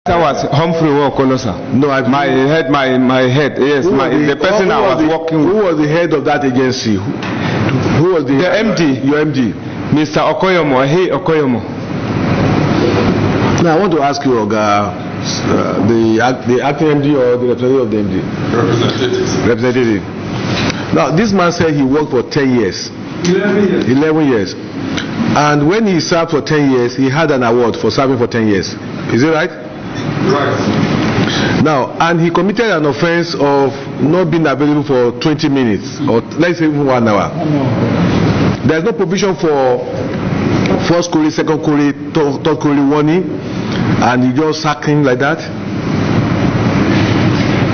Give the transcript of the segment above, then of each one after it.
That was Humphrey Wokolosa. No, my head. Yes, the person I was working with. Who was the head of that agency? Who was the MD? Your MD, Mr. Okoyomo. Hey, Okoyomo. Now I want to ask you, Oga, the acting MD or the representative of the MD? Representative. Now this man said he worked for 10 years. 11 years. And when he served for 10 years, he had an award for serving for 10 years. Is it right? Right. Now, and he committed an offense of not being available for 20 minutes, or let's say even 1 hour. There's no provision for first query, second query, third query warning, and you just sack him like that.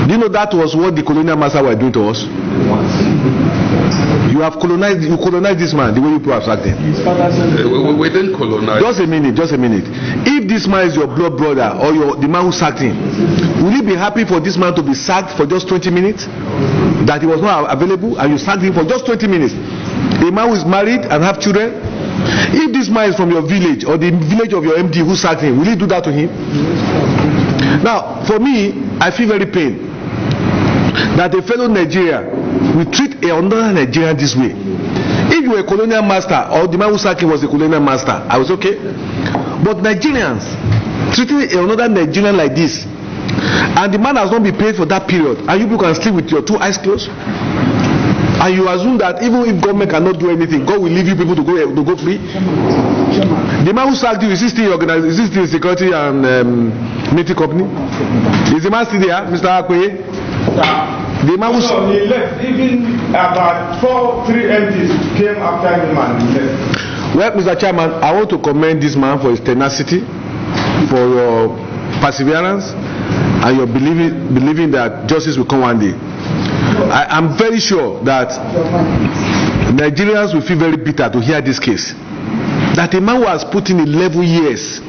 Do you know that was what the colonial master were doing to us? You colonized this man the way you people have sacked him. We didn't colonize. Just a minute. If this man is your blood brother or the man who sacked him, will you be happy for this man to be sacked for just 20 minutes? That he was not available and you sacked him for just 20 minutes? A man who is married and have children? If this man is from your village or the village of your MD who sacked him, will you do that to him? Now, for me, I feel very pain that a fellow Nigeria will treat another Nigerian this way. If you were a colonial master or the man who sacked him was a colonial master, I was okay. But Nigerians treating another Nigerian like this, and the man has not been paid for that period, and you people can sleep with your 2 eyes closed, and you assume that even if government cannot do anything, God will leave you people to go free. The man who sacked you, is he still organized? Is he still security and military company? Is the man still there, Mr. Akwe? The man he left. Even about 3 MPs came after him and he left. Well, Mr. Chairman, I want to commend this man for his tenacity, for your perseverance, and your believing that justice will come one day. I am very sure that Nigerians will feel very bitter to hear this case. That a man who has put in 11 years,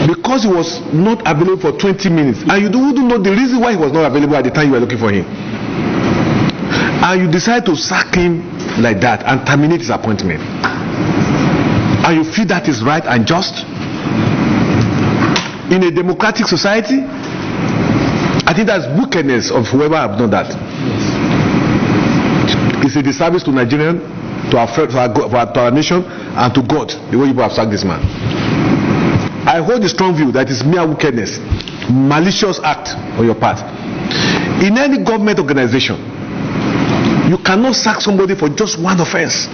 because he was not available for 20 minutes, and you don't know the reason why he was not available at the time you were looking for him, and you decide to sack him like that and terminate his appointment, and you feel that is right and just in a democratic society, I think that's wickedness of whoever have done that. It's a disservice to Nigerian, to our nation, and to God, the way you have sacked this man. I hold the strong view that it's mere wickedness, malicious act on your part. In any government organization, you cannot sack somebody for just one offense.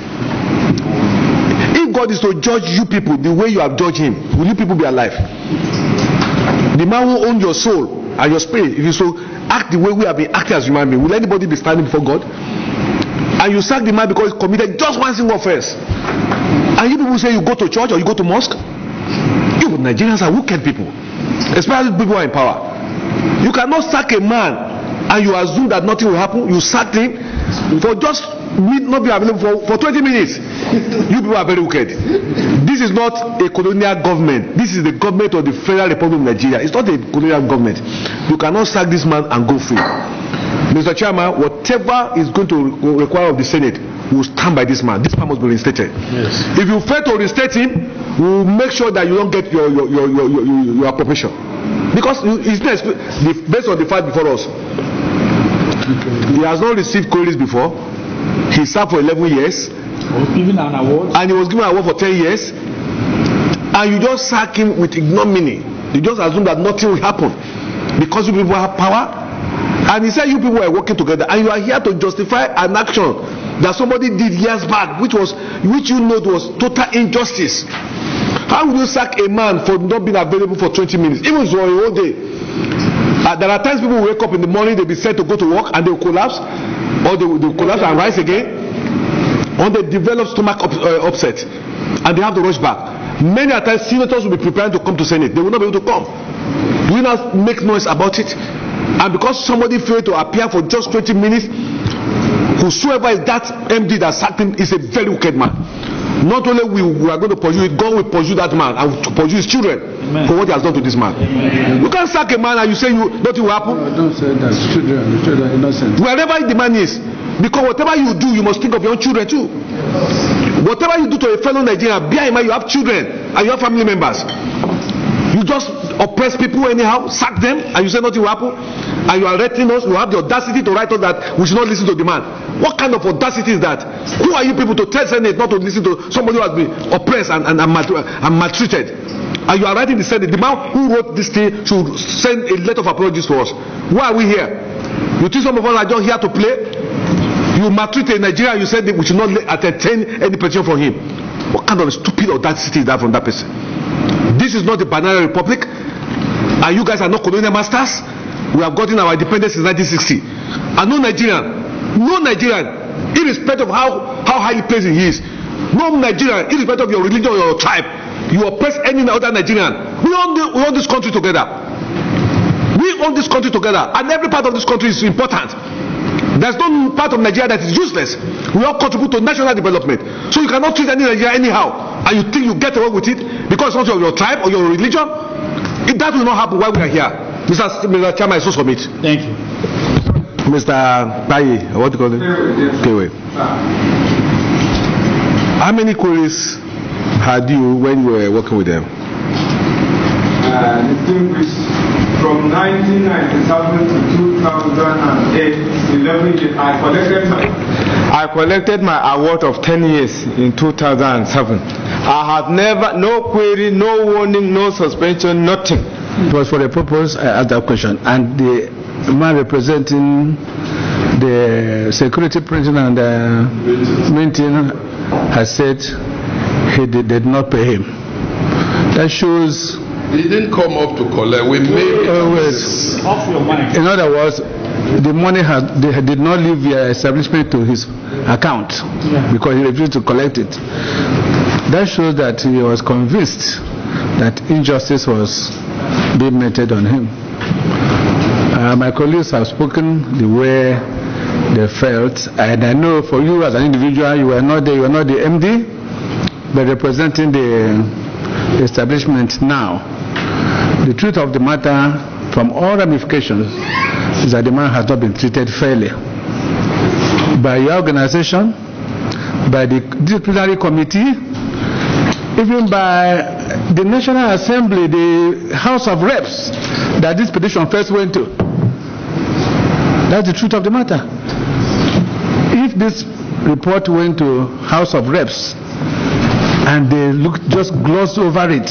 If God is to judge you people the way you have judged him, will you people be alive? The man who owns your soul and your spirit, if you so act the way we have been acting as human beings, will anybody be standing before God? And you sack the man because he committed just one single offense. And you people say you go to church or you go to mosque? You Nigerians are wicked people, especially people who are in power. You cannot sack a man and you assume that nothing will happen. You sacked him for just not be available for 20 minutes. You people are very wicked. This is not a colonial government. This is the government of the Federal Republic of Nigeria. It's not a colonial government. You cannot sack this man and go free. Mr. Chairman, whatever is going to require of the Senate, we will stand by this man. This man must be reinstated. Yes. If you fail to reinstate him, we will make sure that you don't get your appropriation. Because it's based on the fact before us. He has not received queries before. He served for 11 years. Was given an award. And he was given an award for 10 years. And you just sack him with ignominy. You just assume that nothing will happen because you people have power. And he said you people are working together, and you are here to justify an action that somebody did years back, which you know was total injustice. How will you sack a man for not being available for 20 minutes, even for a whole day? There are times people will wake up in the morning, they'll be said to go to work, and they'll collapse, or they'll collapse and rise again, or they develop stomach upset, and they have to rush back. Many a times senators will be preparing to come to Senate, they will not be able to come. Do we not make noise about it? And because somebody failed to appear for just 20 minutes, whosoever is that MD that sacked him is a very wicked man. Not only we are going to pursue it, God will pursue that man and pursue his children. Amen. For what he has done to this man. Amen. You can't sack a man and you say nothing will happen. No, don't say that. Children are innocent. Wherever the man is, because whatever you do, you must think of your own children too. Whatever you do to a fellow Nigerian, bear in mind you have children and you have family members. You just oppress people anyhow, sack them, and you say nothing will happen, and you are threatening us. You have the audacity to write us that we should not listen to the man. What kind of audacity is that? Who are you people to tell Senate not to listen to somebody who has been oppressed and maltreated? And you are writing the Senate. The man who wrote this thing should send a letter of apologies to us. Why are we here? You think some of us are just here to play? You maltreated Nigeria and you said that we should not entertain any petition from him. What kind of stupid audacity is that from that person? This is not a banana republic, and you guys are not colonial masters. We have gotten our independence since 1960, and no Nigerian, irrespective of how highly placed he is, no Nigerian, irrespective of your religion or your tribe, you oppress any other Nigerian. We own this country together. We own this country together, and every part of this country is important. There's no part of Nigeria that is useless. We all contribute to national development. So you cannot treat any Nigeria anyhow, and you think you get away with it because it's not of your tribe or your religion. If that will not happen while we are here. Mr. Chairman, I so submit. Thank you. Mr. Bayi, what do you call it? Okay, wait. How many queries had you when you were working with them? Distinguished from 1997 to 2008, 11 years, I collected my award of 10 years in 2007. I have never, no query, no warning, no suspension, nothing. It was for the purpose I asked that question, and the man representing the security president and the meeting has said he did not pay him. That shows. He didn't come up to collect. We made it. Off your mind. In other words, the money did not leave the establishment to his account because he refused to collect it. That shows that he was convinced that injustice was being meted on him. My colleagues have spoken the way they felt, and I know for you as an individual, you were not the MD, but representing the establishment now. The truth of the matter, from all ramifications, is that the man has not been treated fairly by your organization, by the disciplinary committee, even by the National Assembly, the House of Reps that this petition first went to. That's the truth of the matter. If this report went to House of Reps and they just glossed over it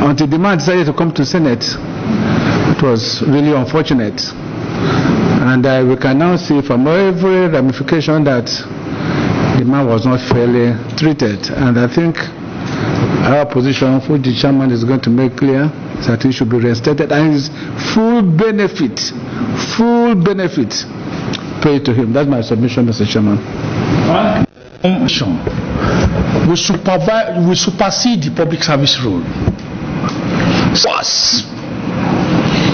until the man decided to come to Senate, it was really unfortunate. And we can now see from every ramification that the man was not fairly treated. And I think our position, which the chairman is going to make clear, is that he should be reinstated and his full benefit paid to him. That's my submission, Mr. Chairman. We supersede the public service rule. First,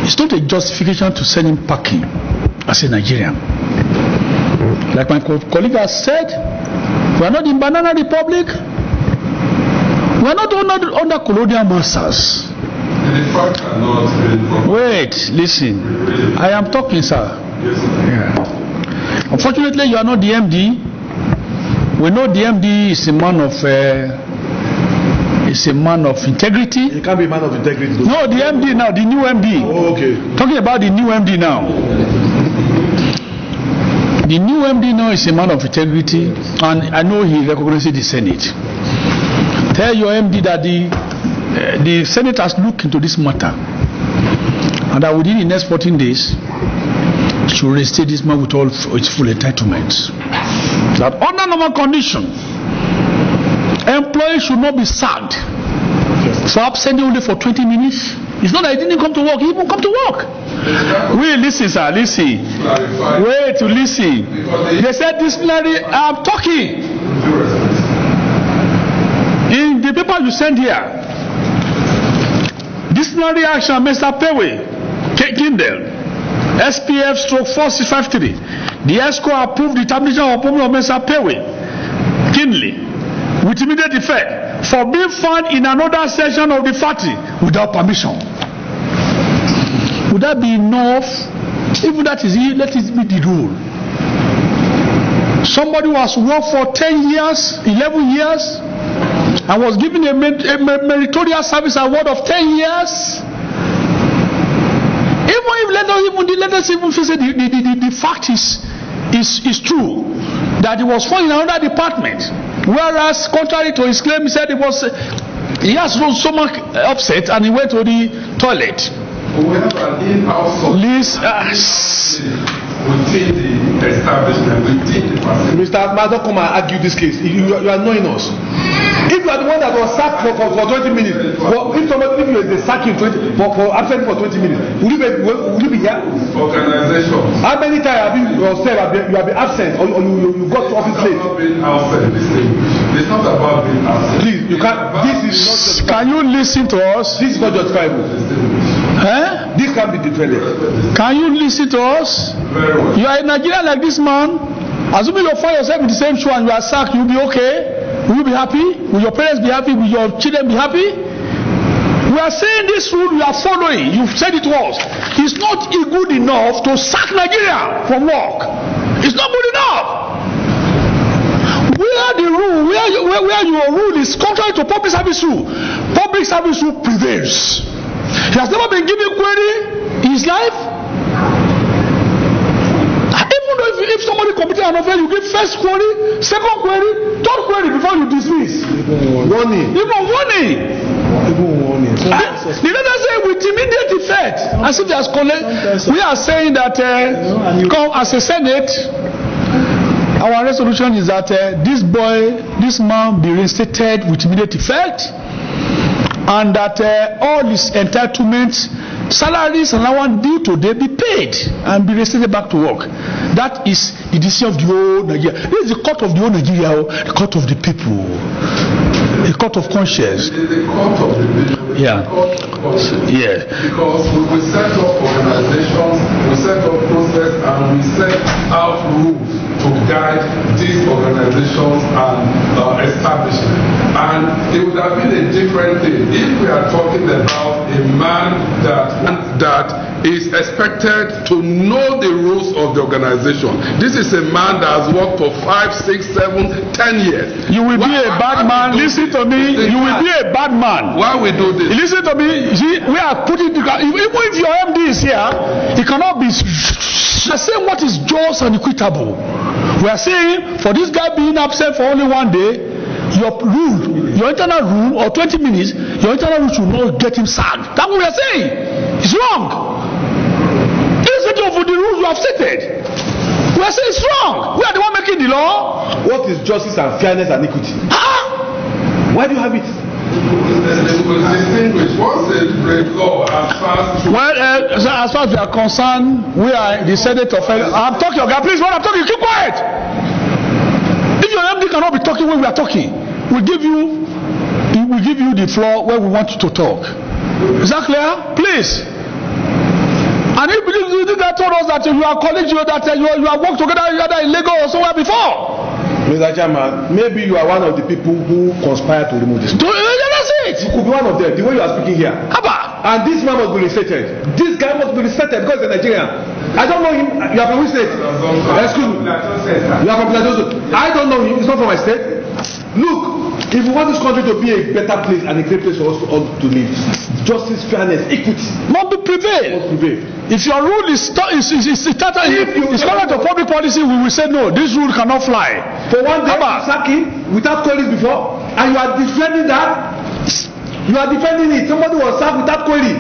it's not a justification to send him packing as a Nigerian. Like my colleague has said, we are not in Banana Republic. We are not under colonial masters. Wait, listen. I am talking, sir. Yeah. Unfortunately, you are not the MD. We know the MD is a man of integrity. He can't be a man of integrity. Though. No, the MD now, the new MD. Oh, okay. Talking about the new MD now. The new MD now is a man of integrity, and I know he recognizes the Senate. Tell your MD that the Senate has looked into this matter, and that within the next 14 days, should reinstate this man with all its full entitlements. That under normal condition, employees should not be sacked for absent only for 20 minutes. It's not that he didn't come to work, he even come to work. Wait, listen, sir, listen. Wait to listen. They said disciplinary, I'm talking. In the paper you sent here, disciplinary action, Mr. Pewe, Kindle, SPF stroke 4653. The ESCO approved the termination of appointment of Mr. Pewe, Kinley, with immediate effect for being found in another section of the factory without permission. Would that be enough? Even that is it, let it be the rule. Somebody who has worked for 10 years, 11 years, and was given a meritorious service award of 10 years. Let us even say the fact is true that he was found in another department, whereas contrary to his claim, he said he has no stomach upset and he went to the toilet. We have an in-house within the establishment, within the facility. Mr. Ahmad, don't come and argue this case. You are annoying us. If you are the one that was sacked for 20 minutes, if you sack you for absent for 20 minutes, will you be here? Organization. How many times have you yourself you have been absent or you got to office late? It's not being absent. It's not about being absent. Please, you can't. This is not justifiable. Can you listen to us? This is not justifiable. This can't be defended. Can you listen to us? Very well. You are in Nigeria like this man. Assuming you find yourself in the same shoe and you are sacked, you'll be okay. Will you be happy? Will your parents be happy? Will your children be happy? We are saying this rule we are following. You've said it to us. It's not good enough to sack Nigeria from work. It's not good enough. Where the rule, where your rule is contrary to public service rule prevails. He has never been given query in his life. Even though if somebody committed an offense, you give first query, second query, third query before you dismiss. Warning. Even warning. The letter say with immediate effect. As if there's we are saying that come as a Senate, our resolution is that this man be reinstated with immediate effect, and that all his entitlements, salaries and allowance due today be paid and be reinstated back to work. That is the decision of the whole Nigeria. This is the court of the whole Nigeria, the court of the people, the court of conscience. It is the court of the people. Yeah. Yeah. Because we set up organizations, we set up process, and we set out rules to guide these organizations and establishment. And it would have been a different thing if we are talking about a man that is expected to know the rules of the organization. This is a man that has worked for 5, 6, 7, 10 years. You will be a bad man. Listen to me. You will be a bad man. Why we do this? Listen to me. See, we are putting even if your MD is here, he cannot be. We are saying what is just and equitable. We are saying for this guy being absent for only one day, your rule, your internal rule, or 20 minutes, your internal rule should not get him sacked. That's what we are saying. It's wrong. Irrespective of the rules you have stated, we are saying it's wrong. We are the one making the law. What is justice and fairness and equity? Why do you have it? Distinguish. What's a law as far as... Well, as far as we are concerned, we are the Senate of... I'm talking, okay, please, when I'm talking, keep quiet. If your MD cannot be talking when we are talking, we'll give you the floor where we want you to talk. Is that clear? Please. And if you did that told us that you are colleagues, that you have worked together either in Lagos or somewhere before. Mr. Chairman, maybe you are one of the people who conspired to remove this. That's it. You could be one of them, the way you are speaking here. Abba. And this man must be restated. This guy must be restated because he's a Nigerian. I don't know him. You are from which state? Excuse me. You are from Plateau. I don't know him. He's not from my state. Look, if we want this country to be a better place and a great place for us all to live, justice, fairness, equity must prevail. If your rule is contrary to public policy, we will say no. This rule cannot fly. For one day, you sack him without queries before, and you are defending that. You are defending it. Somebody was sacked without query.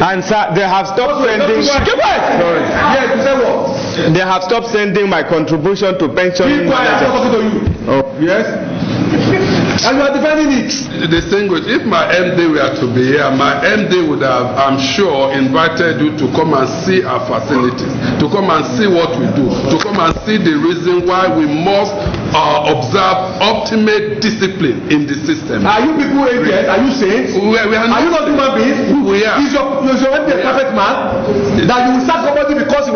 And sir, they have stopped sending. Sorry. Yes, you say what? They have stopped sending my contribution to pension. Keep quiet. I'm talking to you. Oh. Yes. And you are defending it. Distinguished. If my MD were to be here, my MD would have, I'm sure, invited you to come and see our facilities, to come and see what we do, to come and see the reason why we must observe ultimate discipline in the system. Are you people agents? Are you saints? We are not. Are you not human beings? We are. Is your MD a perfect man? That you will sack somebody because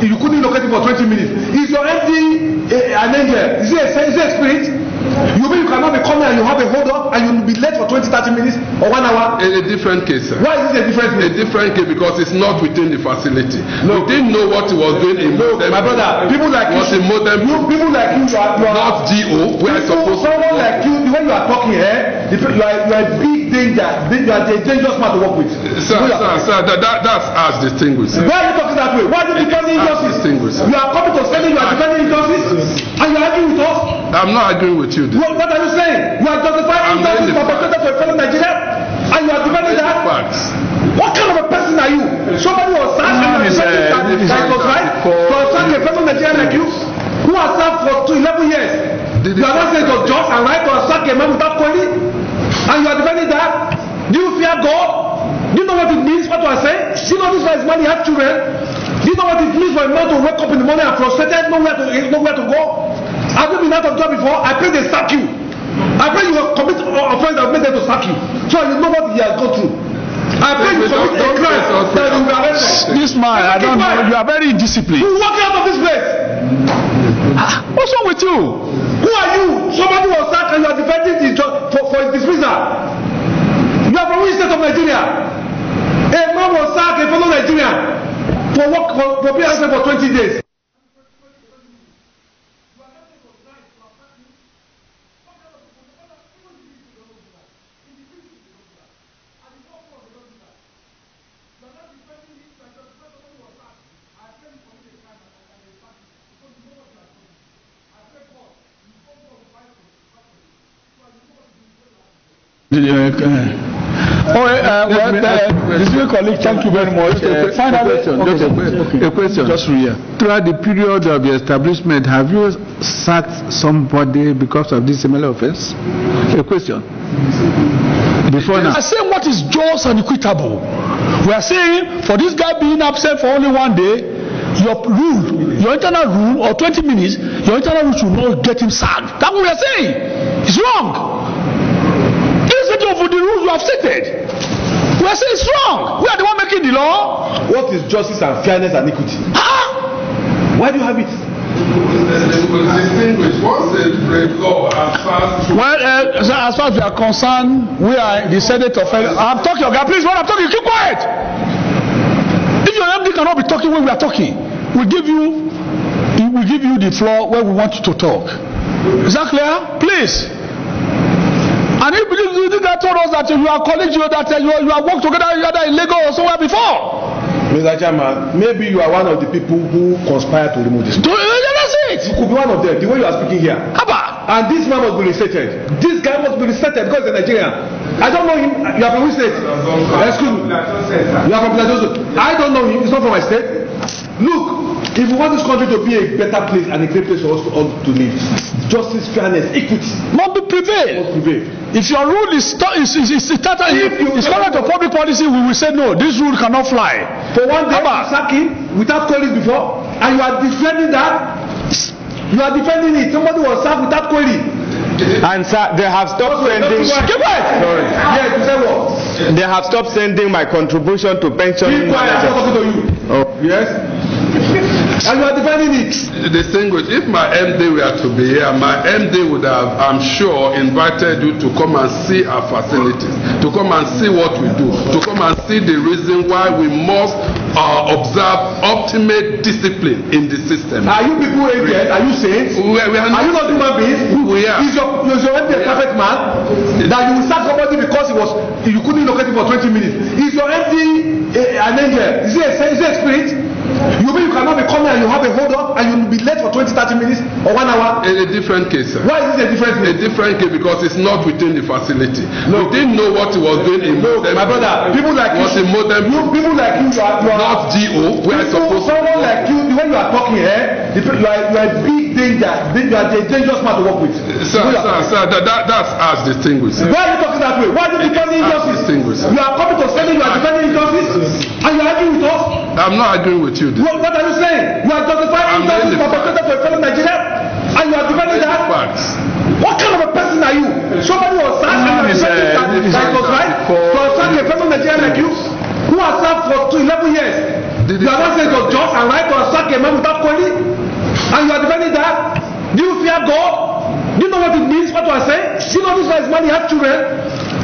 you couldn't locate him for 20 minutes? Is your MD an angel? Is he a spirit? You mean you cannot be coming and you have a hold up and you'll be late for 20-30 minutes or 1 hour? In a different case, sir. Why is it a different A case? different case because it's not within the facility. We didn't know what he was doing in No, my brother, people like was in modern people like you are not GO. We are supposed someone like you, the way you are talking here, you are a big danger. You are a dangerous man to work with. Sir, that's as distinguished. Sir. Why are you talking that way? Why are you defending injustice? You are coming to say you are defending injustice and you are arguing with us. I'm not arguing with you. What are you saying? You are justifying injustice perpetrated to a fellow Nigerian and you are defending that? Facts. What kind of a person are you? Somebody was sacked and you are defending that was right to sack a fellow Nigerian like you who has served for 11 years. You are not saying it was just and right to sack a man without calling and you are defending that? Do you fear God? Do you know what it means, what you are saying? Do you know this man's money has children? Do you know what it means for a man to wake up in the morning and frustrated, nowhere to go? Have you been out of job before? I pray they sack you. I pray you will commit offense that will make them to sack you. So you know what he has gone through. I pray you commit a crime that you will be arrested. This man, I don't know, you are very indisciplined. You walk out of this place. What's wrong with you? Who are you? Somebody was sacked and you are defending his job for his dismissal. You are from which state of Nigeria? A man was sacked, a fellow Nigerian, for being absent for 20 days. Distinguished colleague, thank you very much. A question. Just real. Throughout the period of your establishment, have you sacked somebody because of this similar offense? A question. Before now. I say what is just and equitable. We are saying for this guy being absent for only 1 day, your internal rule, or 20 minutes, your internal rule should not get him sacked. That's what we are saying. It's wrong. Irrespective of the rules you have stated. We are saying it's wrong. We are the one making the law. What is justice and fairness and equity? Why do you have it? Distinguished. What's the law as far as... Well, as far as we are concerned, we are the Senate of... I'm talking, okay, please, when I'm talking, keep quiet. If your MD cannot be talking when we are talking, we'll give you the floor where we want you to talk. Is that clear? Please. And if you guys told us that you are colleagues, that you have worked together either in Lagos or somewhere before. Mr. Chairman, maybe you are one of the people who conspired to remove this. That's it. You could be one of them, the way you are speaking here. Abba. And this man must be restated. This guy must be restated because he's a Nigerian. I don't know him. You are from which state? Excuse me. You are from Plateau. I don't know him. It's not from my state. Look, if we want this country to be a better place and a great place for us all to live, justice, fairness, equity must prevail. If your rule is contrary to public policy, we will say no. This rule cannot fly. For 1 day, you sack him without query before, and you are defending that. You are defending it. Somebody was sacked without query. And sir, they have stopped sending. Keep quiet. Sorry. Yes, you say what? They have stopped sending my contribution to pension. Keep quiet. I'm not talking to you. Oh. Yes. And you are defending it. Distinguished, if my MD were to be here, my MD would have, I'm sure, invited you to come and see our facilities, to come and see what we do, to come and see the reason why we must observe ultimate discipline in the system. Are you people aged? Are you saints? We are not you not human beings? We are. Is your MD a perfect man? That you will sack somebody because you couldn't locate him for 20 minutes? Is your MD an angel? Is he a spirit? You mean you cannot be coming and you have a hold up and you will be late for 20-30 minutes or 1 hour? In a different case, sir. Why is this a different case? A different case because it's not within the facility. We didn't know what he was doing in modern. My brother, people like you, people like you are not GO. We are supposed to. Someone like you, the way you are talking here, you are a big danger. You are a dangerous man to work with. Sir, that's as distinguished. Why are you talking that way? Why are you defending injustice? You are coming to say you are defending injustice and you are arguing with us? I'm not arguing with you. What are you saying? You are justifying injustice perpetrated to a fellow Nigerian and you are defending that? What kind of a person are you? Somebody was sacked and you are defending that was right to sack a fellow Nigerian like you who has served for 11 years. You are not saying it was just and right to sack a man without query and you are defending that? Do you fear God? Do you know know what it means? What do I say? Do you know this guy's man, he has children?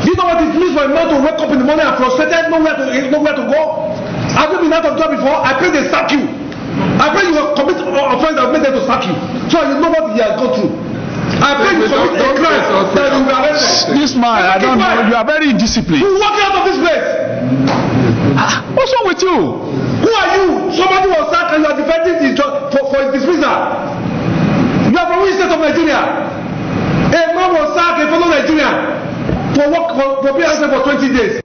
Do you know what it means for a man to wake up in the morning and frustrated, nowhere to go? Have you been out of job before? I pray they sack you. I pray you will commit offense that will make them to sack you. So you know what he has gone through. I pray you commit a crime that you will be arrested. This man, I don't know. You are very indisciplined. You walk out of this place. What's wrong with you? Who are you? Somebody was sacked and you are defending his job for his dismissal. You are from which state of Nigeria? A man was sacked, a fellow Nigerian, for being absent for 20 days.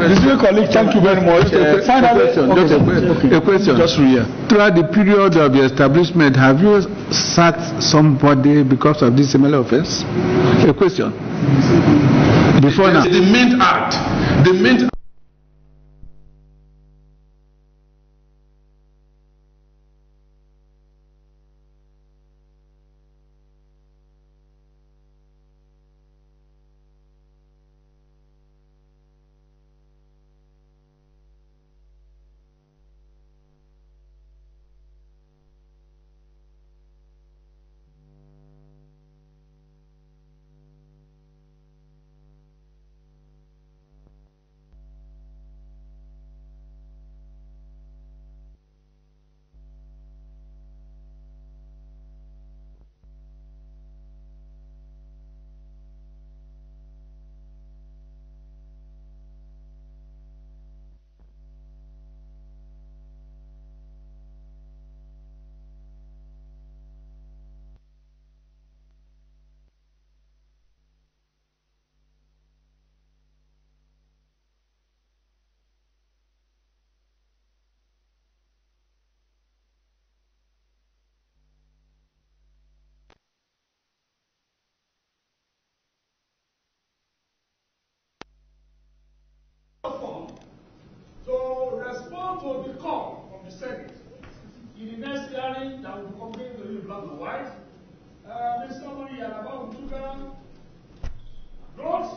Distinguished colleague, thank you very much. Finally, a question. Just real. Throughout the period of your establishment, have you sacked somebody because of this similar offense? A question. Before now. The Mint Act. The Mint to respond to the call from the Senate in the next hearing that will be coming to you black and white. Mr. Mani Yalaba Utuka wrote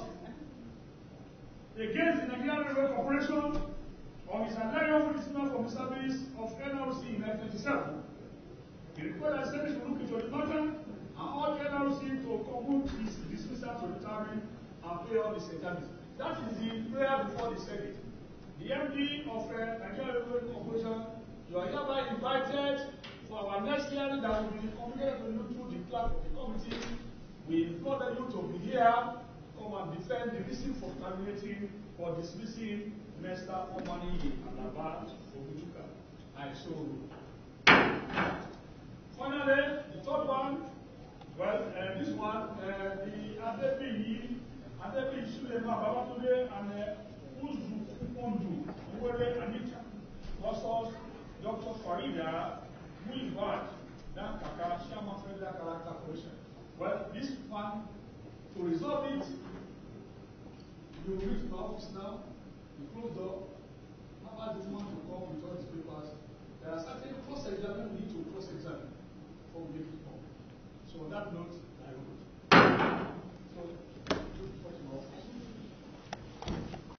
against the Nigerian Railway Corporation on his unlawful dismissal from the service of NRC in 1997. He requested the Senate to look into the matter and urged NRC to conclude his dismissal to retirement and pay all his indemnity. That is the prayer before the Senate. The MD of Nigerian Railway Corporation, you are hereby invited for our next hearing that will be communicated to you through the clerk of the committee. We implore you to be here, come and defend the reason for terminating or dismissing Mr. Omani Alaba Ogutuka. I so. Finally, the third one, well, this one, the Adebiyi Sulema Babatunde and Uzu Undu, Uwere Anita, versus Dr. Farida Muivad, Kaka, Chairman Federal Character Commission. Well, this one, to resolve it, you reach my office now, you close the door, have this man to come with all his papers. There are certain cross-examination we need to cross-examine before we make it come. So on that note,